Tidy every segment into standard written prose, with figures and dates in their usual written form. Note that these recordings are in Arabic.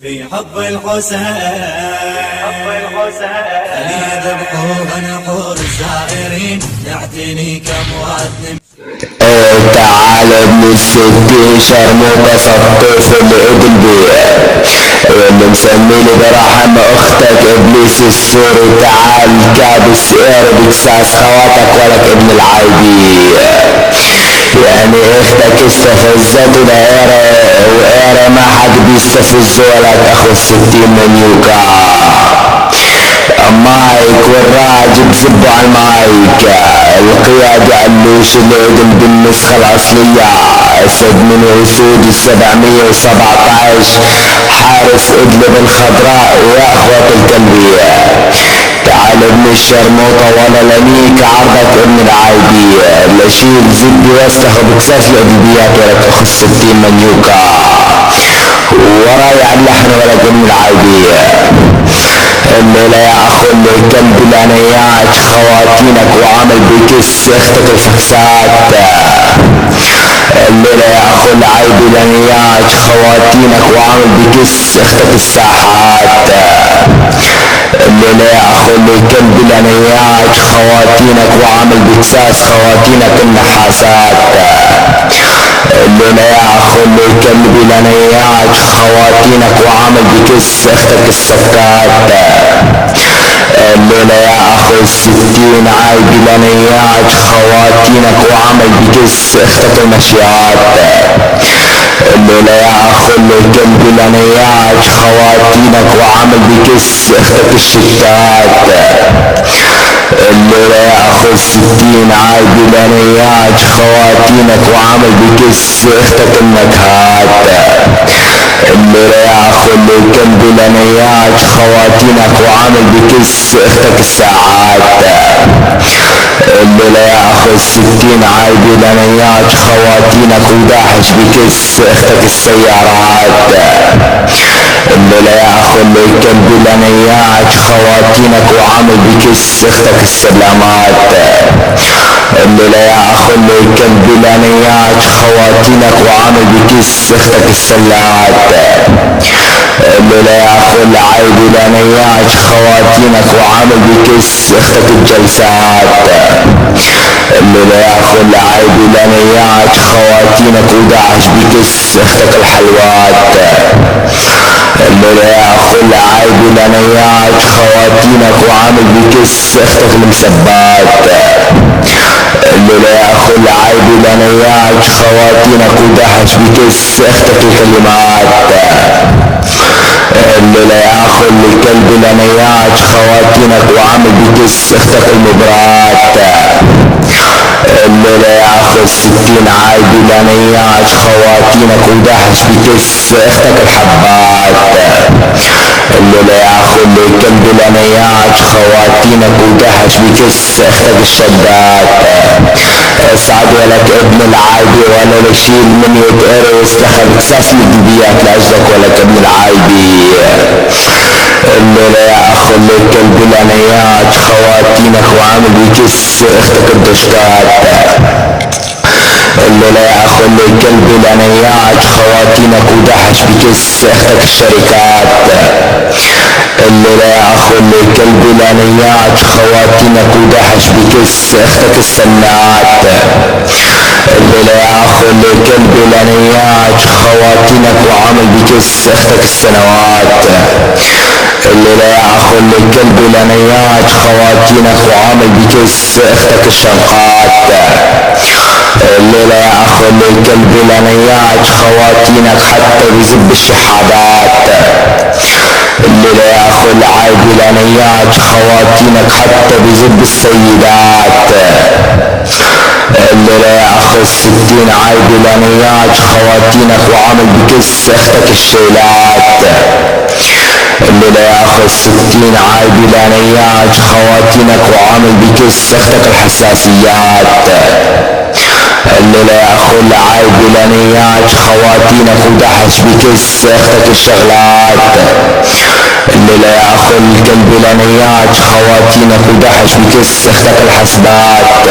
في حب الحسين خلي يذبحوه نحور الزائرين يعتني كمواطن. تعال ابن الستين شرموطة سطوف العيد البيع واللي مسميني برحم اختك ابليس السوري. تعال كابس اربك ساس خواتك ولك ابن العايبية، يعني اختك استفزت العيرة وعيرة ما حد بيستفز ولك اخو الستين من يوكا. مايك والراجل زبوا على المايك، القيادة علوش العدل بالنسخة الأصلية، أسد من أسود 717 حارس إدلب الخضراء يا أخوة الكلبية. تعال ابن الشرموطة ولا لنيك عرضك ابن العايبية، لشيل زبي واستخد بكساس الأدبيات ولك أخو الستين منيوكا، وراي على اللحن ولك ابن العايبية. الليلة يا اخو اللي الكلب الانيات خواتينك وعامل بكس اختك الفكسات. الليلة يا اخو العيب الانيات خواتينك وعامل بكس اختك الساحات. الليلة يا اخو اللي الكلب الانيات خواتينك وعامل بكساس خواتينك النحاسات. الليلة يا اخو اللي الكلب الانيات خواتينك وعامل بكس اختك السكات. الليلة يا اخو الستين عايب الانيات خواتينك وعمل بكس اختك المشيات. الليلة يا اخو اللي الكلب الانيات خواتينك وعمل بكس اختك الشتات. الليلة يا اخو الستين عايب الانيات خواتينك وعمل بكس اختك النكهات. الليلة يا اخو اللي الكلب الانيات خواتينك وعامل بكس اختك الساعات. الليلة يا اخو الستين عايب الانيات خواتينك وداحش بكس اختك السيارات. الليلة يا اخو اللي الكلب الانيات خواتينك وعامل بكس اختك السلامات. الليلة يا اخو اللي الكلب الانيات خواتينك وعامل بكس اختك السلات. الليلة يا اخو العيب الانيات خواتينك وعامل بكس اختك الجلسات. الليلة يا اخو العيب الانيات خواتينك وداعش بكس اختك الحلوات. الليلة يا اخو العيب الانيات خواتينك وعامل بكس اختك المسبات. الليلة يا اخو العيب الانيات خواتينك ودحش بكس اختك الكلمات. الليلة يا اخو الكلب الانيات خواتينك وعامل بكس اختك المبرات. الليلة يا اخو الستين عايب الانيات خواتينك ودحش بكس اختك الحبات. الليلة يا اخو الكلب الانيات خواتينك ودحش بكس اختك الشدات. اسعد ولك ابن العايبي ولا لشيل من يتقرص لخد اكساس الجديات لاجلك ولك ابن العايبي. الليلة يا اخو الكلب الانيات خواتينك وعامل بكس اختك الدشكات. الليلة يا اخو الكلب الانيات خواتينك ودحش بكس اختك الشركات. الليلة يا اخو الكلب الانيات خواتينك ودحش بكس اختك السنات. الليلة يا اخو الكلب الانيات خواتينك وعامل بكس اختك السنوات. الليلة يا اخو الكلب الانيات خواتينك وعامل بكس اختك الشنقات. الليلة يا اخو الكلب الانيات خواتينك حتى بزب الشحادات. الليلة يا اخو العايب الانيات خواتينك حتى بزب السيدات. الليلة يا اخو الستين عايب الانيات خواتينك وعامل بكس اختك الشيلات. الليلة يا اخو الستين عايب الانيات خواتينك وعامل بكس اختك الحساسيات. الليلة يا اخو العايب الانيات خواتينك ودحش بكس اختك الشغلات. الليلة يا اخو الكلب الانيات خواتينك ودحش بكس اختك الحسبات.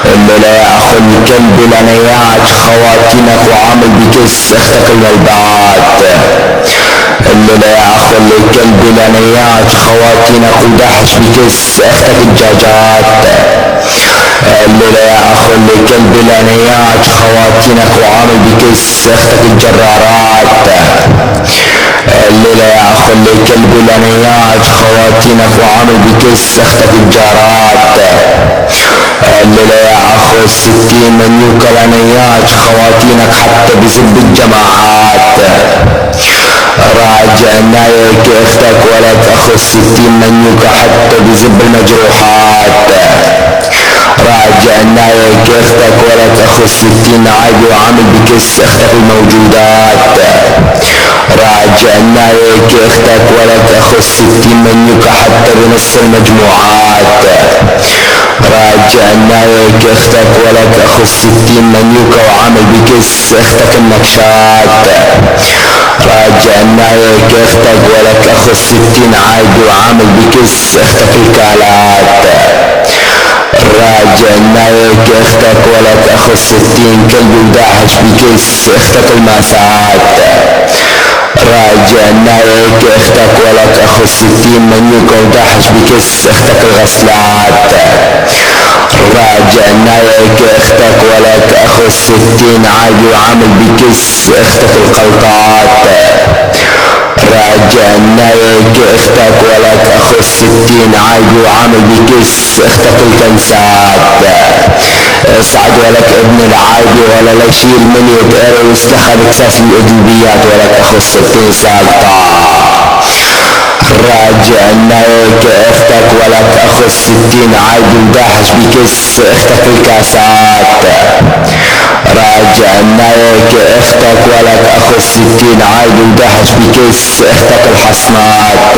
الليلة يا اخو الكلب الانيات خواتينك وعامل بكس اختك الولبات. الليلة يا اخو اللي كلب لانيات خواتينك ودحش بكس اختك الدجاجات. الليلة يا اخو اللي كلب لانيات خواتينك وعامل بكس اختك الجرارات. الليلة يا اخو اللي كلب لانيات خواتينك وعامل بكس اختك الجارات. الليلة يا اخو الستين منيوك لانيات خواتينك حتى بزب الجماعات. راجع نايك اختك ولك اخو الستين منيوك حتى بزب المجروحات. راجع نايك اختك ولك اخو الستين عادي وعامل بكس اختك الموجودات. راجع نايك اختك ولك اخو الستين منيوك حتى بنص المجموعات. راجع نايك اختك ولك اخو الستين منيوك وعامل بكس اختك النكشات. راجع نايك اختك ولك اخو الستين عادي وعامل بكس اختك الكالات. راجع نايك اختك ولك اخو الستين كلب وداحش بكس اختك الماسات. راجع نايك اختك ولك اخو الستين منيوك وداحش بكس اختك الغسلات. راجع نايك اختك ولك اخو الستين عادي وعامل بكس اختك القلطات. راجع نايك اختك ولك اخو الستين عادي وعامل بكس اختك الكنسات. اسعد ولك ابن العادي ولا لا يشيل من يتقرا ويستخدم اكساس الادلبيات ولك اخو الستين ساقطة. راجع نايك اختك ولك اخو الستين عادي وداحش بكس اختك الكاسات. راجع نايك اختك ولك اخو الستين عادي وداحش بكس اختك الحصنات.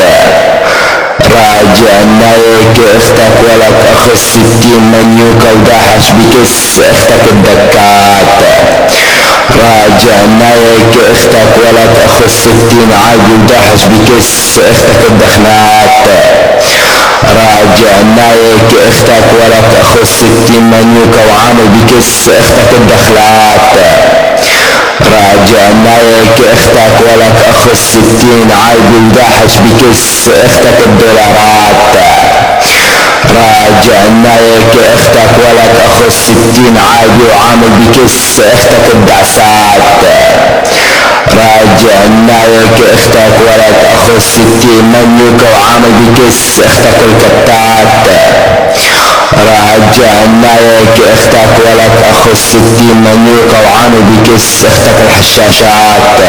راجع نايك اختك ولك اخو الستين منيوكة وداحش بكس اختك الدكات. راجع نايك اختك ولك اخو الستين عادي وداحش بكس اختك الدخنات. راجع نايك اختك ولك اخو الستين منيوكة وعامل بكس اختك الدخلات. راجع نايك اختك ولك اخو الستين عادي وداحش بكس اختك الدولارات. راجع نايك اختك ولك اخو الستين عادي وعامل بكس اختك الدعسات. راجع نايك اختك ولك اخو الستين منيوكة وعامل بكس اختك الكتات. راجع نايك اختك ولك اخو الستين منيوكة وعامل بكس اختك الحشاشات.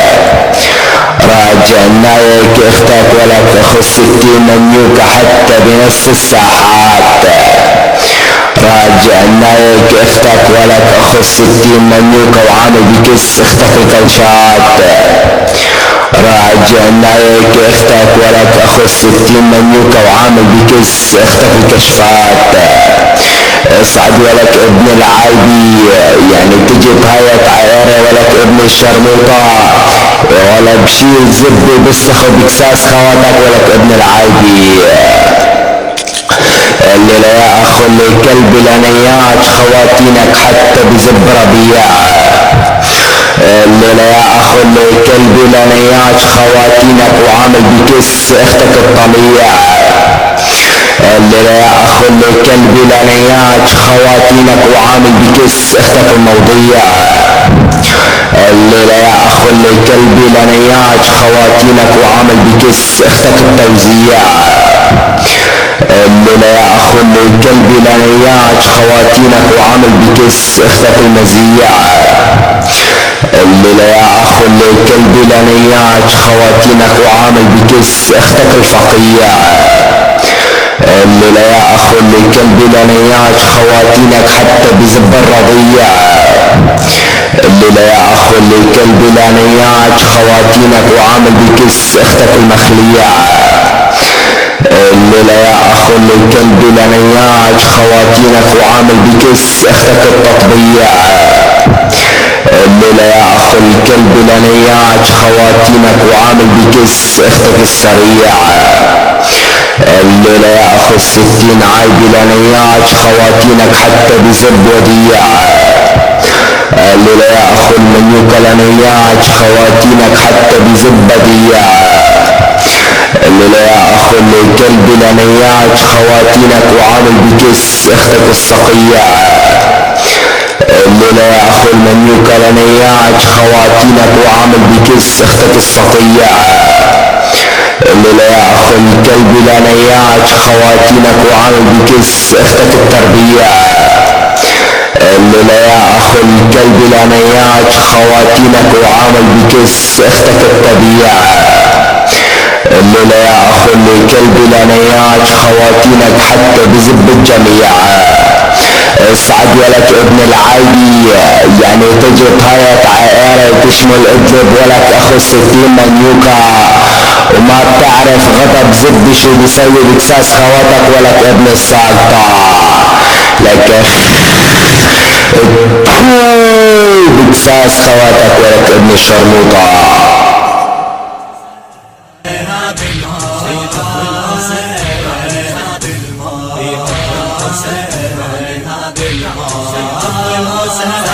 راجع نايك اختك ولك اخو الستين منيوكة حتى بنص الساحات. راجع نايك اختك ولك اخو الستين منيوكة وعامل بكس اختك الكلشات. راجع نايك اختك ولك اخو الستين منيوكة وعامل بكس اختك الكشفات. اسعد ولك ابن العايبي يعني تجي بهاية عيارة ولك ابن الشرموطة ولا بشيل زبي بسخ بكساس خواتك ولك ابن العايبي. الليلة يا اخو اللي كلب لانيات خواتينك حتى بزب ربيع. الليلة يا اخو اللي كلب لانيات خواتينك وعامل بكس اختك الطليع. الليلة يا اخو اللي كلب لانيات خواتينك وعامل بكس اختك الموضيع. الليلة يا اخو اللي كلب لانيات خواتينك وعامل بكس اختك التوزيع. الليلة يا اخو اللي كلب لانيات خواتينك وعامل بكس اختك المزيع. الليلة يا اخو اللي كلب لانيات خواتينك وعامل بكس اختك الفقيع. الليلة يا اخو اللي كلب لانيات خواتينك حتى بزب الرضيع. الليلة يا اخو اللي كلب لانيات خواتينك وعامل بكس اختك المخليع. الليلة يا اخو اللي كلب لانيات خواتينك وعامل بكس اختك التطبيع. الليلة يا اخو الكلب لانيات خواتينك وعامل بكس اختك السريع. الليلة يا اخو الستين عايب لانيات خواتينك حتى بزب وديع. الليلة يا اخو المنيوكة لانيات خواتينك حتى بزب بديع. الليلة يا اخو اللي الكلب الانيات خواتينك وعامل بكس اختك الصقية. الليلة يا اخو المنيوكة الانيات خواتينك وعامل بكس اختك الصقية. الليلة يا اخو الكلب الانيات خواتينك وعامل بكس اختك التربية. الليلة يا اخو الكلب الانيات خواتينك وعامل بكس اختك الطبيعة. الليلة يا اخو الكلب الانيات خواتينك حتى بزب الجميع. اسعد ولك ابن العايدي يعني تجي طاية عائرة تشمل ادلب ولك اخو 60 منيوكا وما بتعرف غضب زب شو بيسوي بكساس خواتك ولك ابن الساقطة لك بكساس خواتك ولك ابن الشرموطة. الحسين